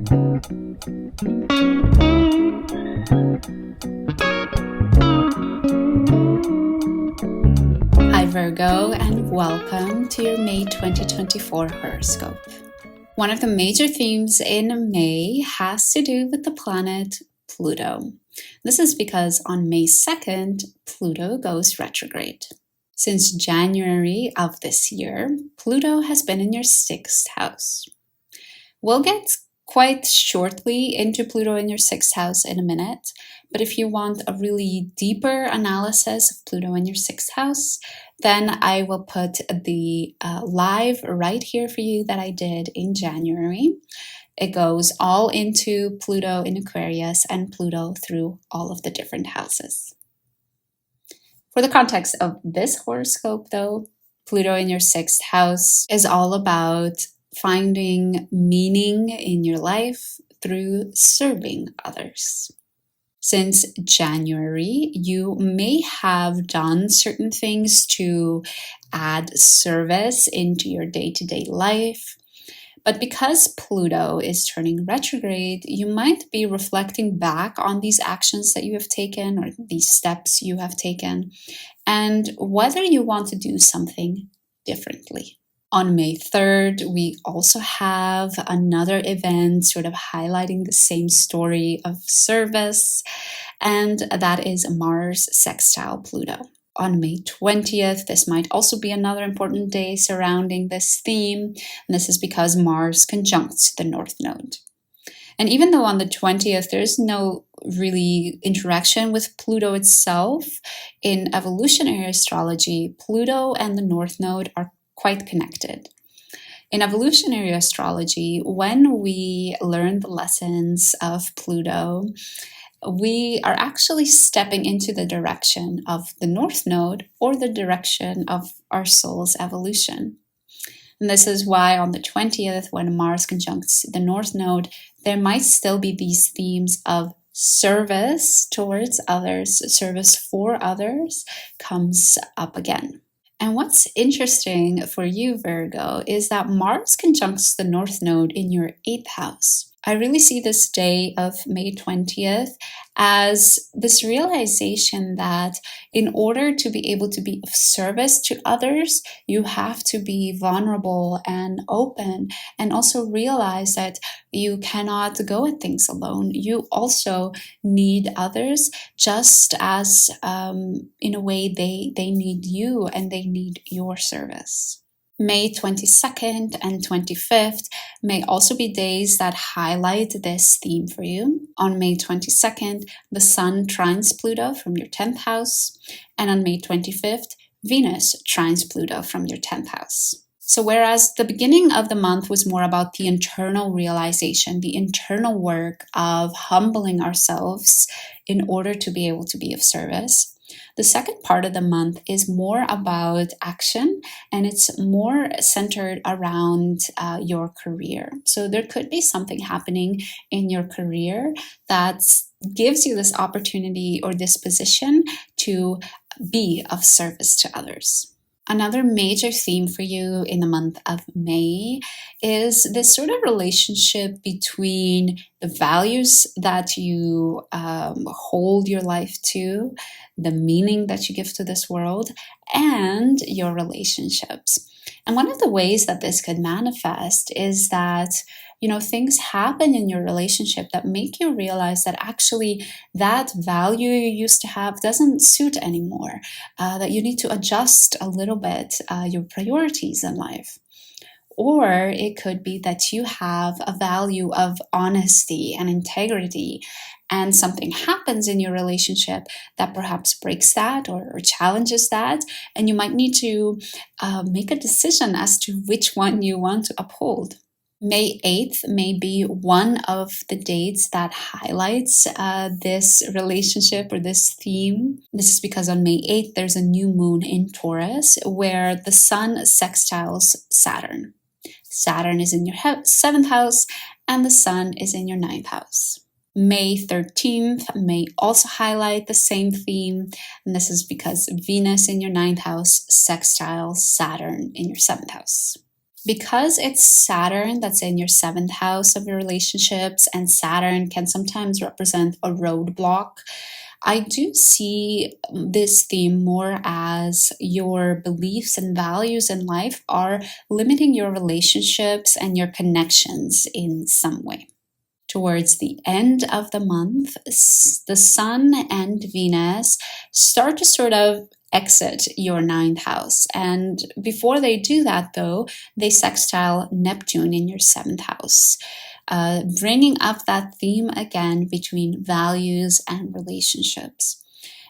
Hi Virgo, and welcome to your May 2024 horoscope. One of the major themes in May has to do with the planet Pluto. This is because on May 2nd, Pluto goes retrograde. Since January of this year, Pluto has been in your 6th house. We'll get quite shortly into Pluto in your 6th house in a minute, but if you want a really deeper analysis of Pluto in your 6th house, then I will put the live right here for you that I did in January. It goes all into Pluto in Aquarius and Pluto through all of the different houses. For the context of this horoscope though, Pluto in your 6th house is all about finding meaning in your life through serving others. Since January, you may have done certain things to add service into your day-to-day life, but because Pluto is turning retrograde, you might be reflecting back on these actions that you have taken or these steps you have taken, and whether you want to do something differently. On May 3rd, we also have another event sort of highlighting the same story of service, and that is Mars sextile Pluto. On May 20th, this might also be another important day surrounding this theme, and this is because Mars conjuncts the North Node. And even though on the 20th, there's no really interaction with Pluto itself, in evolutionary astrology, Pluto and the North Node are quite connected. In evolutionary astrology, when we learn the lessons of Pluto, we are actually stepping into the direction of the North Node or the direction of our soul's evolution. And this is why on the 20th, when Mars conjuncts the North Node, there might still be these themes of service towards others, service for others comes up again. And what's interesting for you, Virgo, is that Mars conjuncts the North Node in your 8th house. I really see this day of May 20th as this realization that in order to be able to be of service to others, you have to be vulnerable and open, and also realize that you cannot go at things alone. You also need others just as in a way they need you and they need your service. May 22nd and 25th may also be days that highlight this theme for you. On May 22nd, the Sun trines Pluto from your 10th house, and on May 25th, Venus trines Pluto from your 10th house. So whereas the beginning of the month was more about the internal realization, the internal work of humbling ourselves in order to be able to be of service, the second part of the month is more about action, and it's more centered around your career. So there could be something happening in your career that gives you this opportunity or this position to be of service to others. Another major theme for you in the month of May is this sort of relationship between the values that you hold your life to, the meaning that you give to this world, and your relationships. And one of the ways that this could manifest is that things happen in your relationship that make you realize that actually that value you used to have doesn't suit anymore, that you need to adjust a little bit your priorities in life. Or it could be that you have a value of honesty and integrity, and something happens in your relationship that perhaps breaks that or challenges that, and you might need to make a decision as to which one you want to uphold. May 8th may be one of the dates that highlights this relationship or this theme. This is because on May 8th, there's a new moon in Taurus where the Sun sextiles Saturn. Saturn is in your 7th house and the Sun is in your 9th house. May 13th may also highlight the same theme, and this is because Venus in your 9th house sextiles Saturn in your 7th house. Because it's Saturn that's in your seventh house of your relationships, and Saturn can sometimes represent a roadblock, I do see this theme more as your beliefs and values in life are limiting your relationships and your connections in some way. Towards the end of the month, the Sun and Venus start to sort of exit your ninth house. And before they do that, though, they sextile Neptune in your seventh house, bringing up that theme again between values and relationships.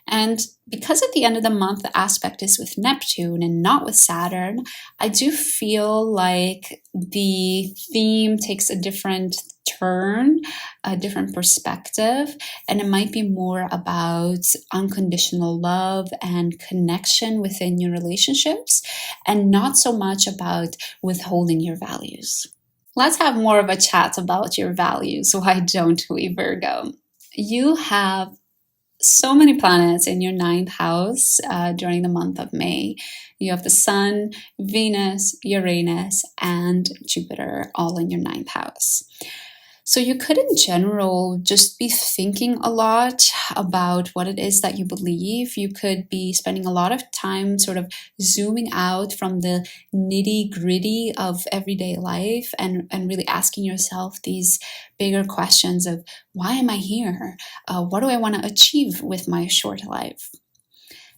And because at the end of the month, the aspect is with Neptune and not with Saturn, I do feel like the theme takes a different turn, a different perspective, and it might be more about unconditional love and connection within your relationships, and not so much about withholding your values. Let's have more of a chat about your values. Why don't we, Virgo? You have so many planets in your ninth house during the month of May. You have the Sun, Venus, Uranus, and Jupiter all in your ninth house. So you could, in general, just be thinking a lot about what it is that you believe. You could be spending a lot of time sort of zooming out from the nitty-gritty of everyday life and really asking yourself these bigger questions of, why am I here? What do I want to achieve with my short life?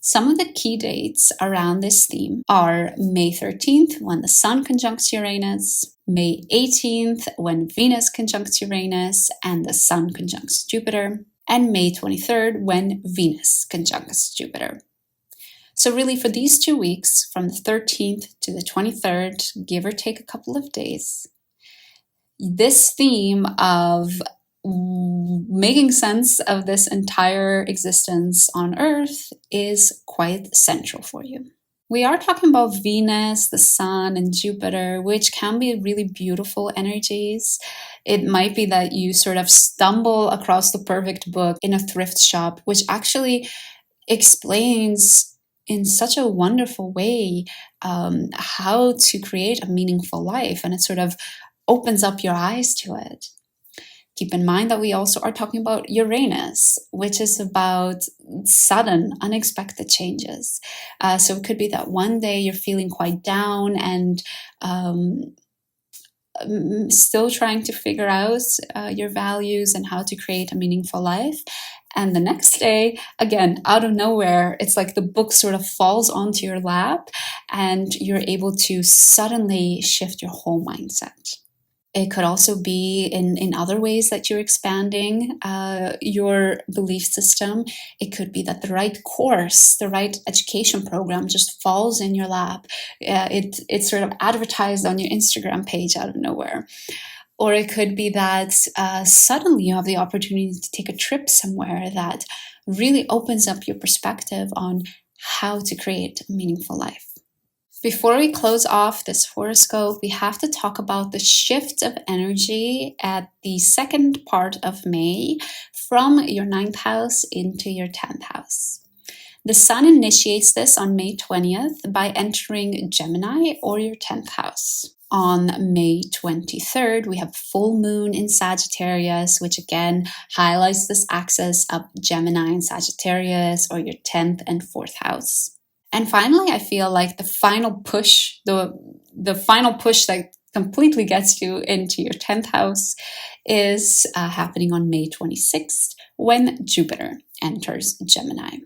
Some of the key dates around this theme are May 13th, when the Sun conjuncts Uranus, May 18th, when Venus conjuncts Uranus and the Sun conjuncts Jupiter, and May 23rd, when Venus conjuncts Jupiter. So really, for these 2 weeks, from the 13th to the 23rd, give or take a couple of days, this theme of making sense of this entire existence on Earth is quite central for you. We are talking about Venus, the Sun, and Jupiter, which can be really beautiful energies. It might be that you sort of stumble across the perfect book in a thrift shop, which actually explains in such a wonderful way how to create a meaningful life, and it sort of opens up your eyes to it. Keep in mind that we also are talking about Uranus, which is about sudden, unexpected changes. So it could be that one day you're feeling quite down and still trying to figure out your values and how to create a meaningful life. And the next day, again, out of nowhere, it's like the book sort of falls onto your lap and you're able to suddenly shift your whole mindset. It could also be in other ways that you're expanding your belief system. It could be that the right course, the right education program just falls in your lap. It's sort of advertised on your Instagram page out of nowhere. Or it could be that suddenly you have the opportunity to take a trip somewhere that really opens up your perspective on how to create a meaningful life. Before we close off this horoscope, we have to talk about the shift of energy at the second part of May from your ninth house into your 10th house. The Sun initiates this on May 20th by entering Gemini, or your 10th house. On May 23rd, we have full moon in Sagittarius, which again highlights this axis of Gemini and Sagittarius, or your 10th and 4th house. And finally, I feel like the final push, the final push that completely gets you into your 10th house is happening on May 26th, when Jupiter enters Gemini.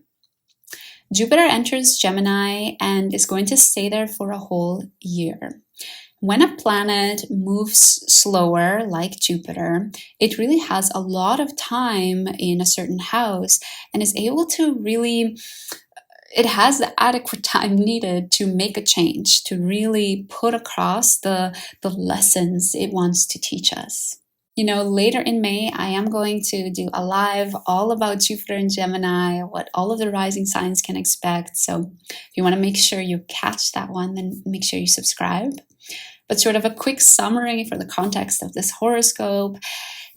Jupiter enters Gemini and is going to stay there for a whole year. When a planet moves slower, like Jupiter, it really has a lot of time in a certain house and is able to really... It has the adequate time needed to make a change, to really put across the lessons it wants to teach us. You know, later in May, I am going to do a live all about Jupiter and Gemini, what all of the rising signs can expect. So if you want to make sure you catch that one, then make sure you subscribe. But sort of a quick summary for the context of this horoscope.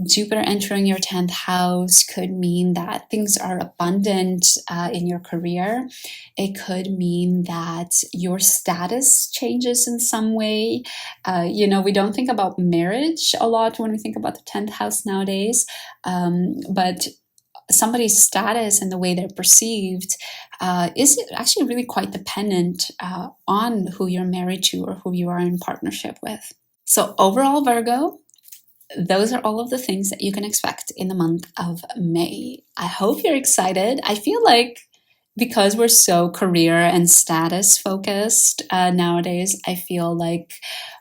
Jupiter entering your 10th house could mean that things are abundant in your career. It could mean that your status changes in some way. We don't think about marriage a lot when we think about the 10th house nowadays, but somebody's status and the way they're perceived is actually really quite dependent on who you're married to or who you are in partnership with. So overall, Virgo, those are all of the things that you can expect in the month of May. I hope you're excited. I feel like because we're so career and status focused nowadays, I feel like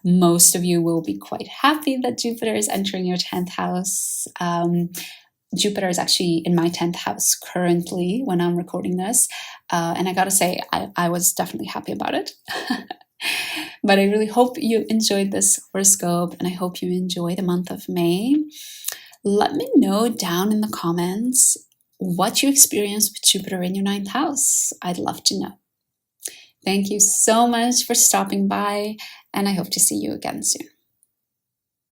most of you will be quite happy that Jupiter is entering your 10th house. Jupiter is actually in my 10th house currently when I'm recording this. And I gotta say, I was definitely happy about it. But I really hope you enjoyed this horoscope, and I hope you enjoy the month of May. Let me know down in the comments what you experienced with Jupiter in your 9th house. I'd love to know. Thank you so much for stopping by, and I hope to see you again soon.